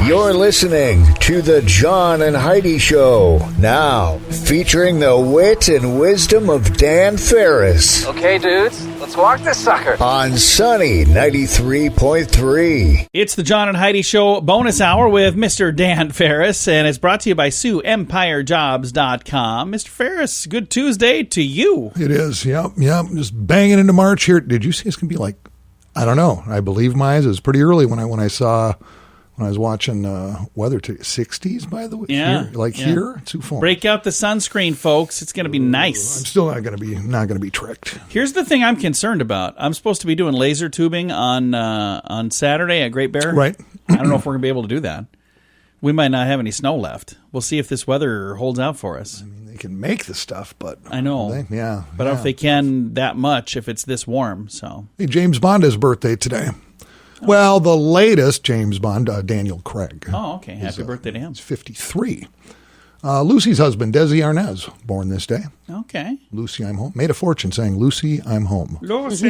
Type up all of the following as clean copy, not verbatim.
You're listening to the John and Heidi Show, now featuring the wit and wisdom of Dan Farris. Okay, dudes, let's walk this sucker. On Sunny 93.3. It's the John and Heidi Show bonus hour with Mr. Dan Farris, and it's brought to you by SiouxEmpireJobs.com. Mr. Farris, good Tuesday to you. It is, yep. Just banging into March here. Did you see it's going to be like, I don't know. I believe my eyes. It was pretty early when I was watching weather to 60s, by the way. Yeah. Here, Sioux Falls. Break out the sunscreen, folks. It's going to be nice. I'm still not going to be tricked. Here's the thing I'm concerned about. I'm supposed to be doing laser tubing on Saturday at Great Bear. Right. I don't know if we're going to be able to do that. We might not have any snow left. We'll see if this weather holds out for us. I mean, they can make the stuff, but I know. Yeah. But if they can that much, if it's this warm, so. Hey, James Bond has birthday today. Well, the latest James Bond, Daniel Craig. Oh, okay. Happy birthday to him. He's 53. Lucy's husband, Desi Arnaz, born this day. Okay. Lucy, I'm home. Made a fortune saying, Lucy, I'm home. Lucy.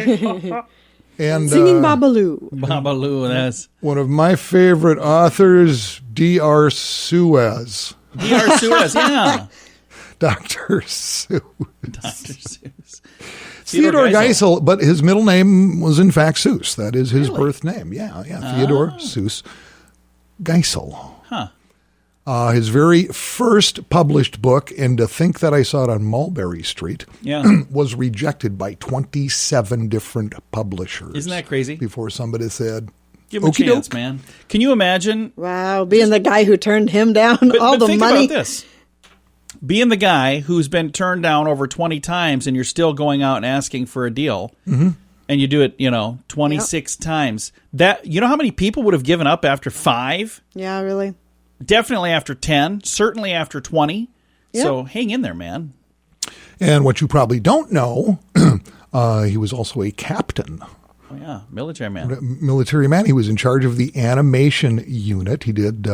And singing Babalu. Babalu, that's. One of my favorite authors, D.R. Suez. D.R. Suez, yeah. Dr. Seuss. Dr. Seuss. Theodore Geisel, but his middle name was in fact Seuss. That is his birth name. Yeah. Theodore Seuss Geisel. Huh. His very first published book, and to think that I saw it on Mulberry Street, was rejected by 27 different publishers. Isn't that crazy? Before somebody said, give him a chance, man. Can you imagine? Wow, being the guy who turned him down all the think money. About this. Being the guy who's been turned down over 20 times and you're still going out and asking for a deal, and you do it, 26 times. That, you know how many people would have given up after 5? Yeah, really. Definitely after 10, certainly after 20. Yep. So hang in there, man. And what you probably don't know, he was also a captain. Oh, yeah, military man. Military man. He was in charge of the animation unit. He did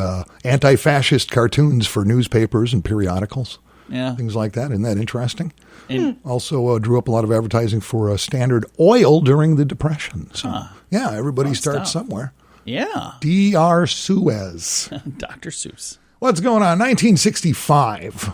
anti-fascist cartoons for newspapers and periodicals. Yeah. Things like that. Isn't that interesting? And also drew up a lot of advertising for Standard Oil during the Depression. So, everybody starts somewhere. Yeah. D.R. Suez. Dr. Seuss. What's going on? 1965.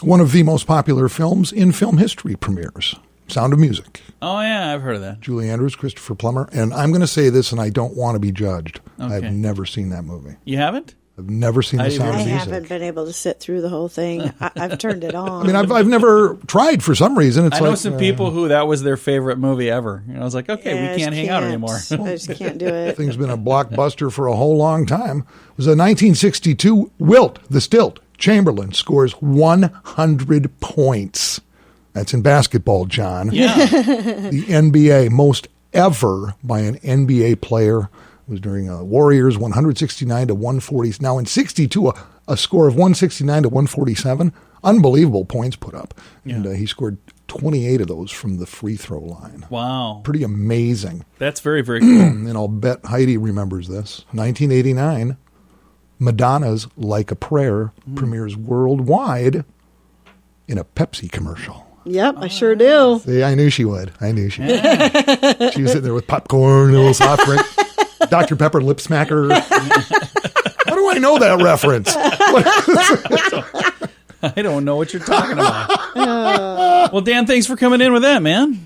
One of the most popular films in film history premieres. Sound of Music. Oh, yeah, I've heard of that. Julie Andrews, Christopher Plummer. And I'm going to say this, and I don't want to be judged. Okay. I've never seen that movie. You haven't? I've never seen The Sound of Music. I haven't been able to sit through the whole thing. I've turned it on. I mean, I've never tried for some reason. I know some people who that was their favorite movie ever. I was like, okay, we can't hang out anymore. I just can't do it. Thing's been a blockbuster for a whole long time. It was a 1962 Wilt, the Stilt. Chamberlain scores 100 points. That's in basketball, John. Yeah. The NBA, most ever by an NBA player, was during Warriors 169 to 140. Now in 62, a score of 169 to 147. Unbelievable points put up. Yeah. And he scored 28 of those from the free throw line. Wow. Pretty amazing. That's very, very cool. And I'll bet Heidi remembers this. 1989, Madonna's Like a Prayer premieres worldwide in a Pepsi commercial. Yep, I sure do. See, I knew she would. She was sitting there with popcorn, a little soft drink, Dr. Pepper lip smacker. How do I know that reference? I don't know what you're talking about. Well, Dan, thanks for coming in with that, man.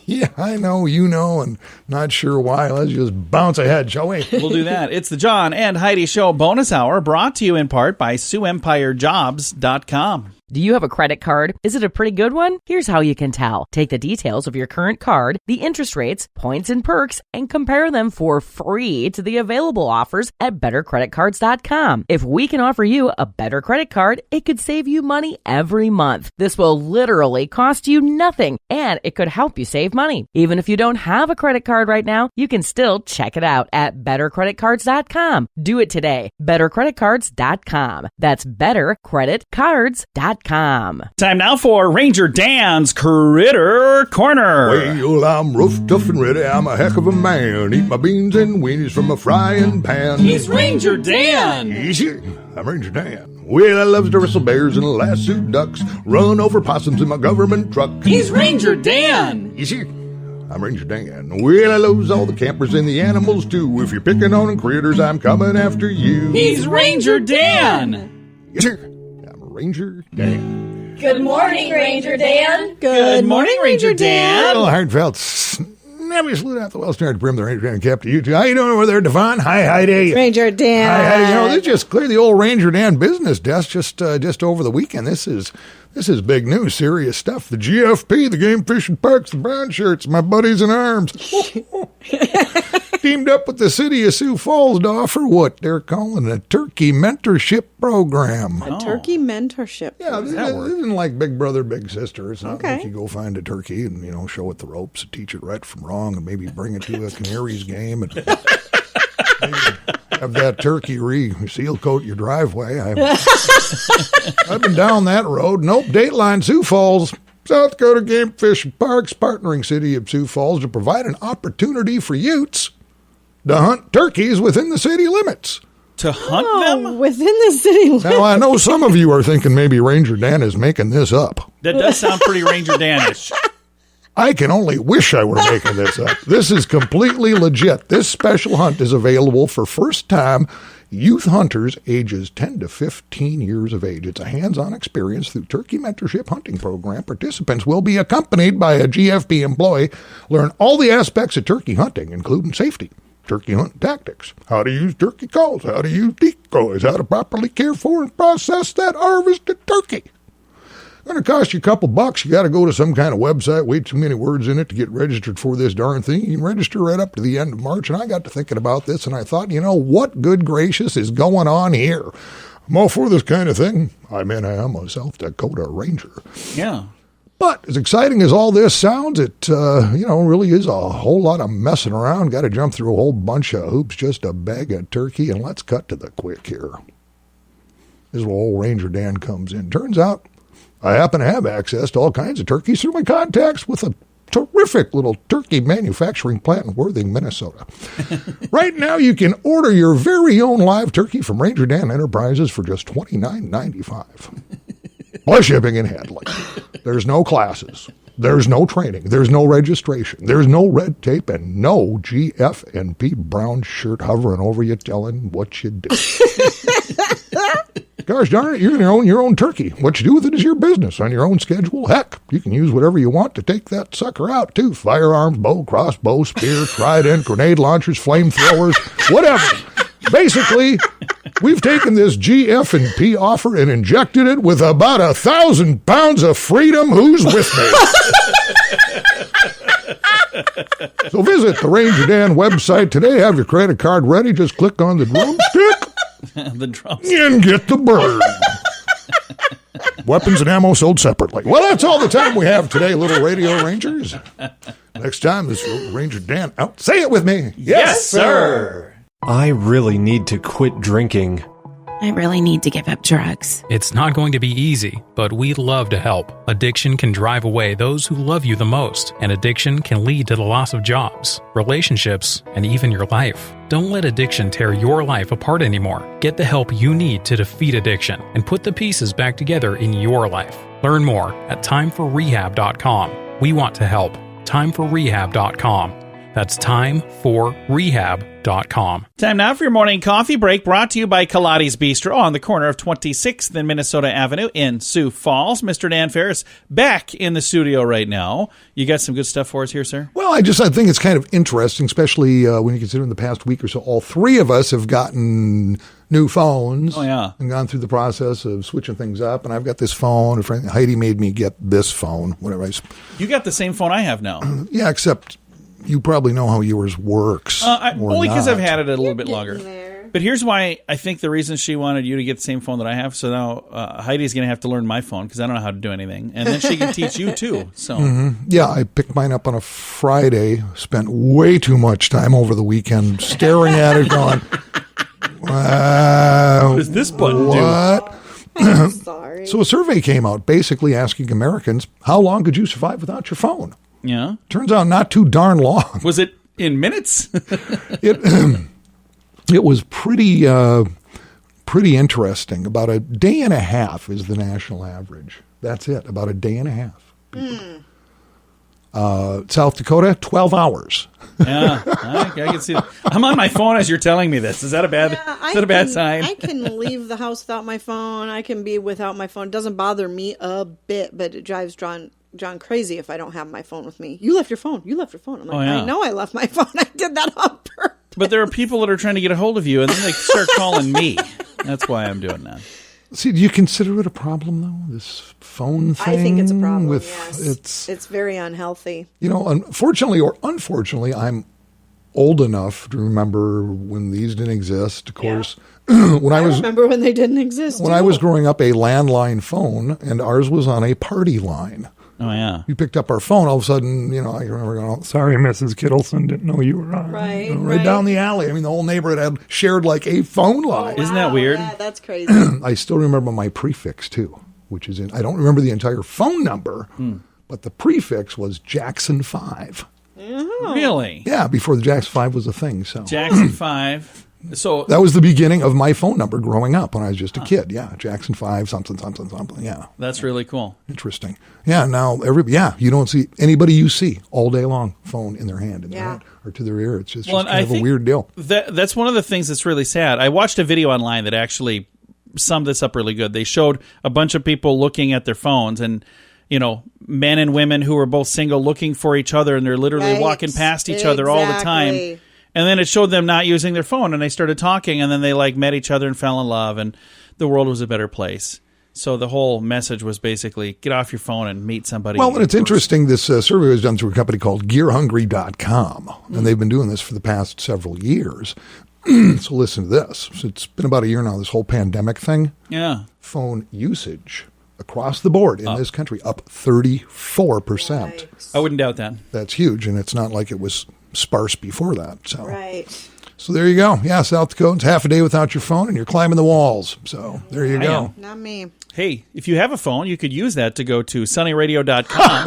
Yeah, I know, and not sure why. Let's just bounce ahead, shall we? We'll do that. It's the John and Heidi Show bonus hour, brought to you in part by SiouxEmpireJobs.com. Do you have a credit card? Is it a pretty good one? Here's how you can tell. Take the details of your current card, the interest rates, points, and perks, and compare them for free to the available offers at bettercreditcards.com. If we can offer you a better credit card, it could save you money every month. This will literally cost you nothing, and it could help you save money. Even if you don't have a credit card right now, you can still check it out at bettercreditcards.com. Do it today. bettercreditcards.com. That's bettercreditcards.com. Time now for Ranger Dan's Critter Corner. Well, I'm rough, tough, and ready. I'm a heck of a man. Eat my beans and weenies from a frying pan. He's Ranger Dan. Easy. I'm Ranger Dan. Well, I love to wrestle bears and lasso ducks. Run over possums in my government truck. He's Ranger Dan. Easy. I'm Ranger Dan. Well, I loves all the campers and the animals too. If you're picking on critters, I'm coming after you. He's Ranger Dan. Yes, sir. I'm Ranger Dan. Good morning, Ranger Dan. Good morning, Ranger Dan. Well, heartfelt snapmy salute out the well-starred brim, the Ranger Dan kept to you two. How you doing over there, Devon? Hi, Heidi. Ranger Dan. Hi, Heidi. You know, this just cleared the old Ranger Dan business desk just over the weekend. This is big news, serious stuff. The GFP, the Game Fish and Parks, the Brown Shirts, my buddies in arms, teamed up with the city of Sioux Falls to offer what they're calling a turkey mentorship program. A turkey mentorship. Yeah, this isn't like Big Brother, Big Sister. It's not Okay. like you go find a turkey and, show it the ropes and teach it right from wrong and maybe bring it to a Canaries game and maybe have that turkey seal coat your driveway. I've been down that road. Nope, Dateline Sioux Falls. South Dakota Game Fish and Parks partnering City of Sioux Falls to provide an opportunity for youths to hunt turkeys within the city limits. To hunt them? Within the city limits. Now, I know some of you are thinking maybe Ranger Dan is making this up. That does sound pretty Ranger Danish. I can only wish I were making this up. This is completely legit. This special hunt is available for first-time youth hunters ages 10 to 15 years of age. It's a hands-on experience through Turkey Mentorship Hunting Program. Participants will be accompanied by a GFP employee, learn all the aspects of turkey hunting, including safety, turkey hunt tactics, how to use turkey calls, how to use decoys, how to properly care for and process that harvested turkey. Going to cost you a couple bucks. You got to go to some kind of website, way too many words in it to get registered for this darn thing. You can register right up to the end of March. And I got to thinking about this, and I thought, what good gracious is going on here? I'm all for this kind of thing. I am a South Dakota Ranger. Yeah. But as exciting as all this sounds, it, really is a whole lot of messing around. Got to jump through a whole bunch of hoops just to bag a turkey. And let's cut to the quick here. This is where old Ranger Dan comes in. Turns out, I happen to have access to all kinds of turkeys through my contacts with a terrific little turkey manufacturing plant in Worthing, Minnesota. Right now, you can order your very own live turkey from Ranger Dan Enterprises for just $29.95. Plus shipping and handling. There's no classes. There's no training. There's no registration. There's no red tape and no GF&P brown shirt hovering over you telling what you do. Gosh darn it, you're going to own your own turkey. What you do with it is your business on your own schedule. Heck, you can use whatever you want to take that sucker out, too. Firearms, bow, crossbow, spear, trident, grenade launchers, flamethrowers, whatever. Basically, we've taken this GF&P offer and injected it with about 1,000 pounds of freedom. Who's with me? So visit the Ranger Dan website today. Have your credit card ready. Just click on the drumstick. The drums. And get the bird. Weapons and ammo sold separately. Well, that's all the time we have today, little radio rangers. Next time, this is Ranger Dan out. Say it with me. Yes, sir. I really need to quit drinking. I really need to give up drugs. It's not going to be easy, but we'd love to help. Addiction can drive away those who love you the most, and addiction can lead to the loss of jobs, relationships, and even your life. Don't let addiction tear your life apart anymore. Get the help you need to defeat addiction and put the pieces back together in your life. Learn more at timeforrehab.com. We want to help. Timeforrehab.com. That's timeforrehab.com. Time now for your morning coffee break, brought to you by Kaladi's Bistro on the corner of 26th and Minnesota Avenue in Sioux Falls. Mr. Dan Farris back in the studio right now. You got some good stuff for us here, sir? Well, I think it's kind of interesting, especially when you consider in the past week or so, all three of us have gotten new phones. Oh, yeah. And gone through the process of switching things up. And I've got this phone. Heidi made me get this phone, whatever. You got the same phone I have now. Yeah, except you probably know how yours works. Only because I've had it a little bit longer. There. But here's why I think the reason she wanted you to get the same phone that I have. So now Heidi's going to have to learn my phone because I don't know how to do anything. And then she can teach you too. So Yeah, I picked mine up on a Friday, spent way too much time over the weekend staring at it going, wow. What does this button do? What? I'm sorry. So a survey came out basically asking Americans, how long could you survive without your phone? Yeah. Turns out not too darn long. Was it in minutes? It was pretty interesting. About a day and a half is the national average. That's it, about a day and a half. South Dakota, 12 hours. Yeah, I can see that. I'm on my phone as you're telling me this. Is that a bad sign? I can leave the house without my phone. I can be without my phone. It doesn't bother me a bit, but it drives John crazy if I don't have my phone with me. You left your phone. I'm like, I know I left my phone. I did that on purpose. But there are people that are trying to get a hold of you, and then they start calling me. That's why I'm doing that. See, do you consider it a problem, though, this phone thing? I think it's a problem, yes. It's very unhealthy. Unfortunately or unfortunately, I'm old enough to remember when these didn't exist. Of course, when I remember when they didn't exist. When I was growing up, a landline phone, and ours was on a party line. Oh, yeah. You picked up our phone, all of a sudden, I remember going, sorry, Mrs. Kittleson, didn't know you were on. Right down the alley. I mean, the whole neighborhood had shared like a phone line. Isn't that weird? Yeah, that's crazy. I still remember my prefix, too, which is I don't remember the entire phone number, but the prefix was Jackson 5. Oh. Really? Yeah, before the Jackson 5 was a thing. So Jackson 5. So that was the beginning of my phone number growing up when I was just a kid. Yeah, Jackson 5, something. Yeah, that's really cool. Interesting. Yeah, now you don't see anybody you see all day long phone in their hand, or to their ear. It's just kind of a weird deal. That's one of the things that's really sad. I watched a video online that actually summed this up really good. They showed a bunch of people looking at their phones and, men and women who were both single looking for each other, and they're literally walking past each other all the time. And then it showed them not using their phone, and they started talking, and then they met each other and fell in love, and the world was a better place. So the whole message was basically get off your phone and meet somebody. Well, and it's interesting. This survey was done through a company called GearHungry.com, and they've been doing this for the past several years. So listen to this. So it's been about a year now, this whole pandemic thing. Yeah. Phone usage across the board in this country up 34%. Right. I wouldn't doubt that. That's huge, and it's not like it was sparse before that. So. Right. So there you go. Yeah, South Dakotans, half a day without your phone, and you're climbing the walls. So there you go. Not me. Hey, if you have a phone, you could use that to go to sunnyradio.com.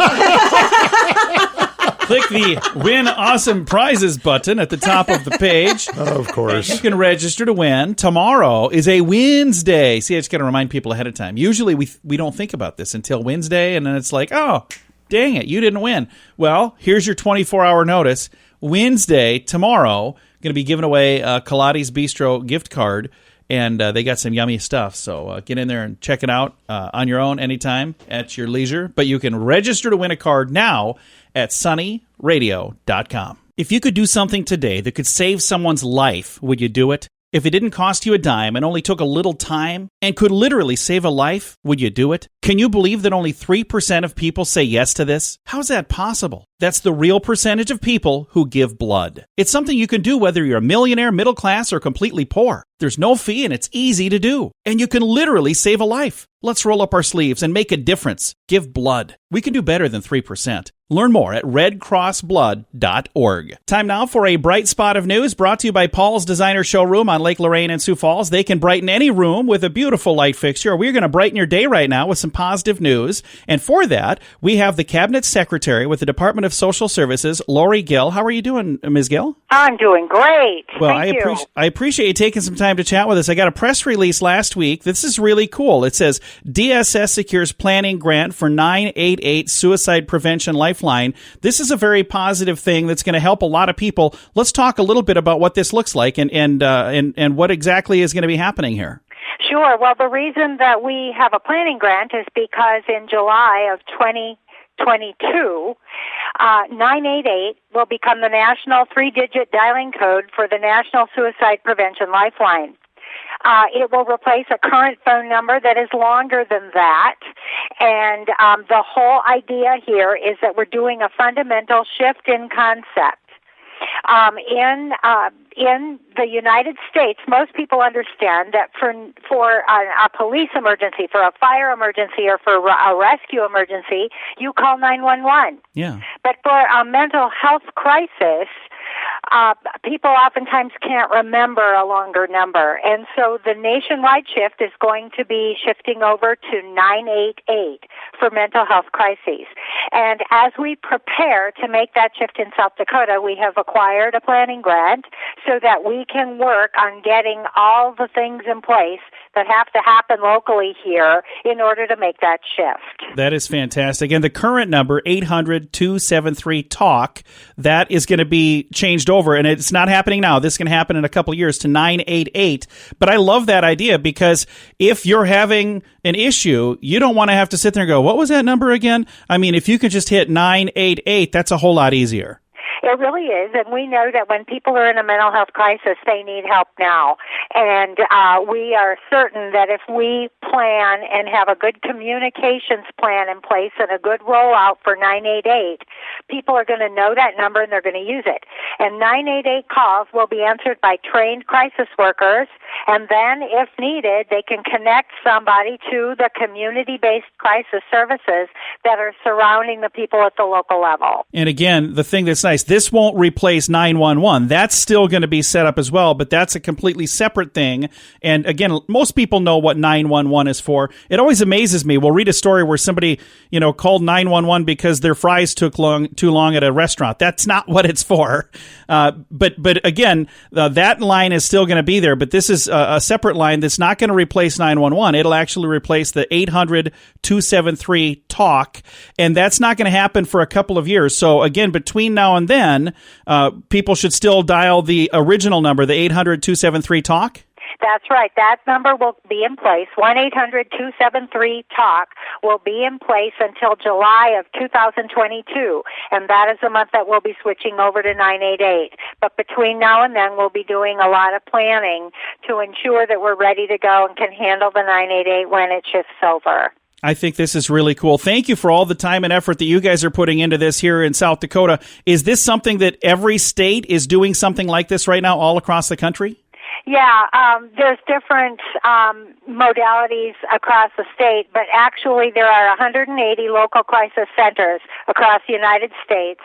Click the Win Awesome Prizes button at the top of the page. Of course. And you can register to win. Tomorrow is a Wednesday. See, I just got to remind people ahead of time. Usually we don't think about this until Wednesday, and then it's like, oh, dang it, you didn't win. Well, here's your 24-hour notice. Wednesday, tomorrow, going to be giving away a Kaladi's Bistro gift card, and they got some yummy stuff. So get in there and check it out on your own anytime at your leisure. But you can register to win a card now at sunnyradio.com. If you could do something today that could save someone's life, would you do it? If it didn't cost you a dime and only took a little time and could literally save a life, would you do it? Can you believe that only 3% of people say yes to this? How's that possible? That's the real percentage of people who give blood. It's something you can do whether you're a millionaire, middle class, or completely poor. There's no fee and it's easy to do. And you can literally save a life. Let's roll up our sleeves and make a difference. Give blood. We can do better than 3%. Learn more at redcrossblood.org. Time now for a bright spot of news brought to you by Paul's Designer Showroom on Lake Lorraine and Sioux Falls. They can brighten any room with a beautiful light fixture. We're going to brighten your day right now with some positive news. And for that, we have the Cabinet Secretary with the Department of Social Services, Laurie Gill. How are you doing, Ms. Gill? I'm doing great. Well, Thank you. I appreciate you taking some time to chat with us. I got a press release last week. This is really cool. It says DSS secures planning grant for 988 Suicide Prevention Lifeline. This is a very positive thing that's going to help a lot of people. Let's talk a little bit about what this looks like and what exactly is going to be happening here. Sure. Well, the reason that we have a planning grant is because in July of 2022, 988 will become the national 3-digit dialing code for the National Suicide Prevention Lifeline. It will replace a current phone number that is longer than that. And the whole idea here is that we're doing a fundamental shift in concept. In the United States, most people understand that for a police emergency, for a fire emergency, or for a rescue emergency, you call 911. Yeah. But for a mental health crisis, people oftentimes can't remember a longer number. And so the nationwide shift is going to be shifting over to 988 for mental health crises. And as we prepare to make that shift in South Dakota, we have acquired a planning grant so that we can work on getting all the things in place that have to happen locally here in order to make that shift. That is fantastic. And the current number, 800-273-TALK, that is going to be changed over, and it's not happening now. This can happen in a couple of years to 988. But I love that idea, because if you're having an issue, you don't want to have to sit there and go, what was that number again? I mean, if you could just hit 988, that's a whole lot easier. It really is, and we know that when people are in a mental health crisis, they need help now. And we are certain that if we plan and have a good communications plan in place and a good rollout for 988, people are going to know that number and they're going to use it. And 988 calls will be answered by trained crisis workers, and then, if needed, they can connect somebody to the community-based crisis services that are surrounding the people at the local level. And again, the thing that's nice, this won't replace 911. That's still going to be set up as well, but that's a completely separate thing. And again, most people know what 911 is for. It always amazes me. We'll read a story where somebody, called 911 because their fries took too long at a restaurant. That's not what it's for. But again, that line is still going to be there, but this is a separate line that's not going to replace 911. It'll actually replace the 800-273-TALK, and that's not going to happen for a couple of years. So again, between now and then, people should still dial the original number, the 800-273-TALK? That's right. That number will be in place. 1-800-273-TALK will be in place until July of 2022, and that is the month that we'll be switching over to 988. But between now and then, we'll be doing a lot of planning to ensure that we're ready to go and can handle the 988 when it shifts over. I think this is really cool. Thank you for all the time and effort that you guys are putting into this here in South Dakota. Is this something that every state is doing something like this right now all across the country? Yeah, there's different modalities across the state, but actually there are 180 local crisis centers across the United States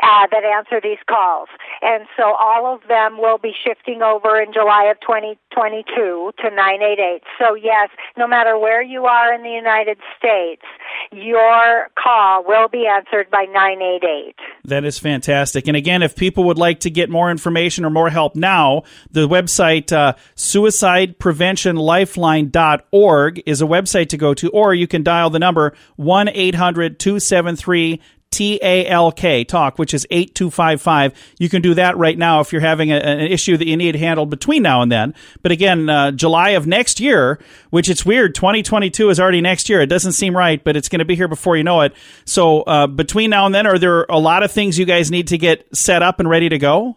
that answer these calls. And so all of them will be shifting over in July of 2022 to 988. So yes, no matter where you are in the United States, your call will be answered by 988. That is fantastic. And again, if people would like to get more information or more help now, the website suicidepreventionlifeline.org is a website to go to, or you can dial the number 1-800-273-TALK, which is 8255. You can do that right now if you're having an issue that you need handled between now and then. But again, July of next year, which it's weird, 2022 is already next year. It doesn't seem right, but it's going to be here before you know it. So between now and then, are there a lot of things you guys need to get set up and ready to go?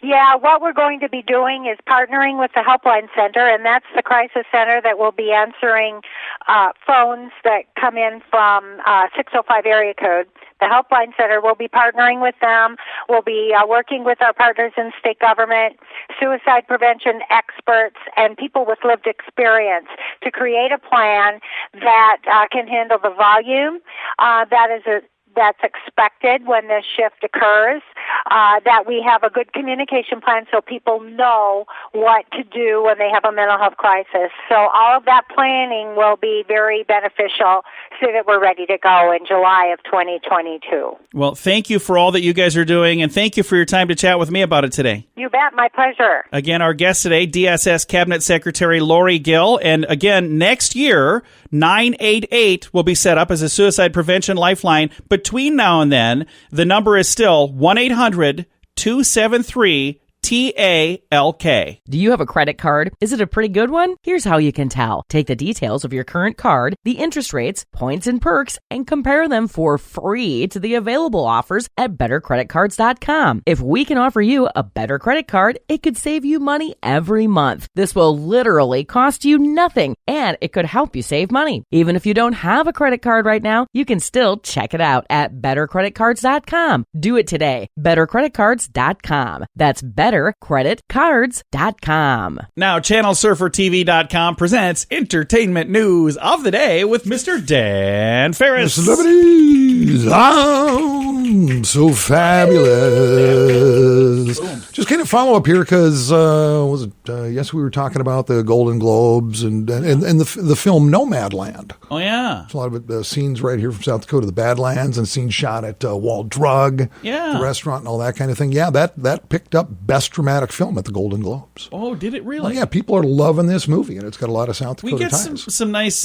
Yeah, what we're going to be doing is partnering with the Helpline Center, and that's the crisis center that will be answering phones that come in from 605 area code. The Helpline Center will be partnering with them. We'll be working with our partners in state government, suicide prevention experts, and people with lived experience to create a plan that can handle the volume that's expected when this shift occurs, that we have a good communication plan so people know what to do when they have a mental health crisis. So all of that planning will be very beneficial so that we're ready to go in July of 2022. Well, thank you for all that you guys are doing, and thank you for your time to chat with me about it today. You bet. My pleasure. Again, our guest today, DSS Cabinet Secretary LaurieGill. And again, next year, 988 will be set up as a suicide prevention lifeline. Between now and then, the number is still 1-800-273-TALK. Do you have a credit card? Is it a pretty good one? Here's how you can tell. Take the details of your current card, the interest rates, points, and perks, and compare them for free to the available offers at bettercreditcards.com. If we can offer you a better credit card, it could save you money every month. This will literally cost you nothing, and it could help you save money. Even if you don't have a credit card right now, you can still check it out at bettercreditcards.com. Do it today. Bettercreditcards.com. That's bettercreditcards.com. Now, ChannelSurferTV.com presents entertainment news of the day with Mr. Dan Farris. Celebrities, I'm so fabulous. Just kind of follow up here because yes, we were talking about the Golden Globes and the film Nomadland. Oh yeah, there's a lot of scenes right here from South Dakota, the Badlands, and scenes shot at Wall Drug, the restaurant, and all that kind of thing. Yeah, that picked up Best Dramatic Film at the Golden Globes. Oh, did it really? Well, yeah, people are loving this movie, and it's got a lot of South Dakota we get ties. some nice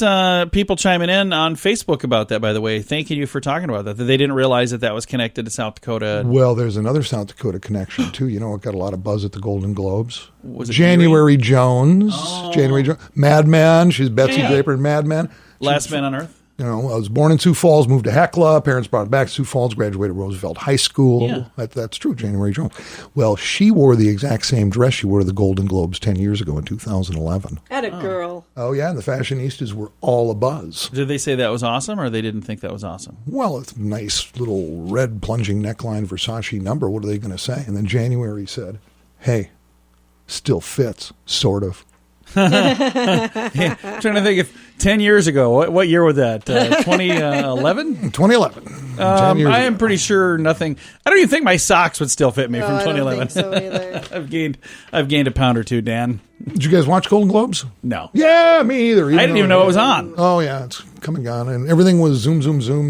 people chiming in on Facebook about that, by the way. Thanking you for talking about that they didn't realize that was connected to South Dakota. Well, there's another South Dakota connection, too. You know, it got a lot of buzz at the Golden Globes. Was it January Jones. January Jones. Mad Men. She's Betsy Draper in Mad Men. Last Man on Earth. You know, I was born in Sioux Falls, moved to Hecla. Parents brought back to Sioux Falls, graduated Roosevelt High School. Yeah. That's true, January Jones. Well, she wore the exact same dress she wore to the Golden Globes 10 years ago in 2011. Atta girl. Oh, yeah, and the fashionistas were all abuzz. Did they say that was awesome, or they didn't think that was awesome? Well, it's a nice little red plunging neckline Versace number. What are they going to say? And then January said, hey, still fits, sort of. Yeah, I'm trying to think if 10 years ago, what year was that? 2011? 2011. I am pretty sure nothing. I don't even think my socks would still fit me from 2011. I don't think so either. I've gained a pound or two, Dan. Did you guys watch Golden Globes? No. Yeah, me either. I didn't even know it was on. Oh, yeah, it's come and gone. And everything was zoom,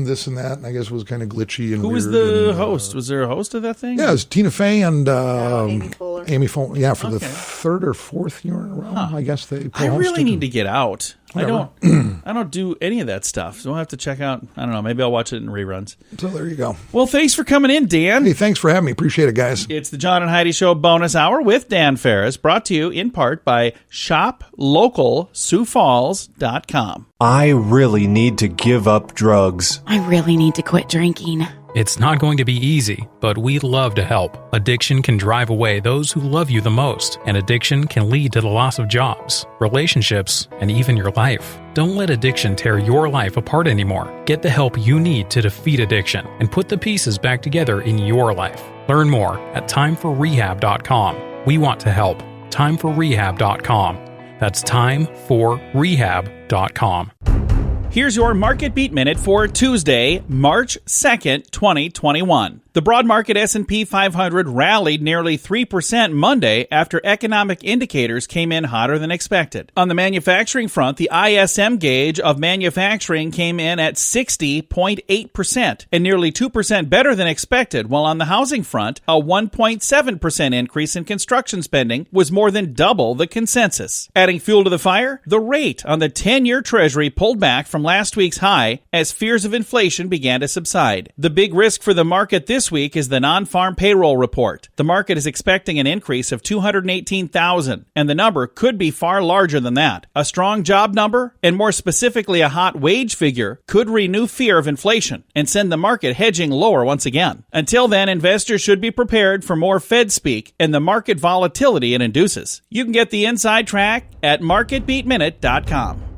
this and that. And I guess it was kind of glitchy and Who weird. was the host? Was there a host of that thing? Yeah, it was Tina Fey and Amy Poehler. Amy Poehler. Yeah, for the third or fourth year in a row, I guess they I really need to get out. Whatever. I don't do any of that stuff, so I'll have to check out. I don't know. Maybe I'll watch it in reruns. So there you go. Well, thanks for coming in, Dan. Hey, thanks for having me. Appreciate it, guys. It's the John and Heidi Show bonus hour with Dan Farris, brought to you in part by ShopLocalSiouxFalls.com. I really need to give up drugs. I really need to quit drinking. It's not going to be easy, but we'd love to help. Addiction can drive away those who love you the most, and addiction can lead to the loss of jobs, relationships, and even your life. Don't let addiction tear your life apart anymore. Get the help you need to defeat addiction and put the pieces back together in your life. Learn more at timeforrehab.com. We want to help. Timeforrehab.com. That's timeforrehab.com. Here's your Market Beat Minute for Tuesday, March 2nd, 2021. The broad market S&P 500 rallied nearly 3% Monday after economic indicators came in hotter than expected. On the manufacturing front, the ISM gauge of manufacturing came in at 60.8% and nearly 2% better than expected, while on the housing front, a 1.7% increase in construction spending was more than double the consensus. Adding fuel to the fire, the rate on the 10-year Treasury pulled back from last week's high as fears of inflation began to subside. The big risk for the market this week is the non-farm payroll report. The market is expecting an increase of 218,000, and the number could be far larger than that. A strong job number, and more specifically a hot wage figure, could renew fear of inflation and send the market hedging lower once again. Until then, investors should be prepared for more Fed speak and the market volatility it induces. You can get the inside track at marketbeatminute.com.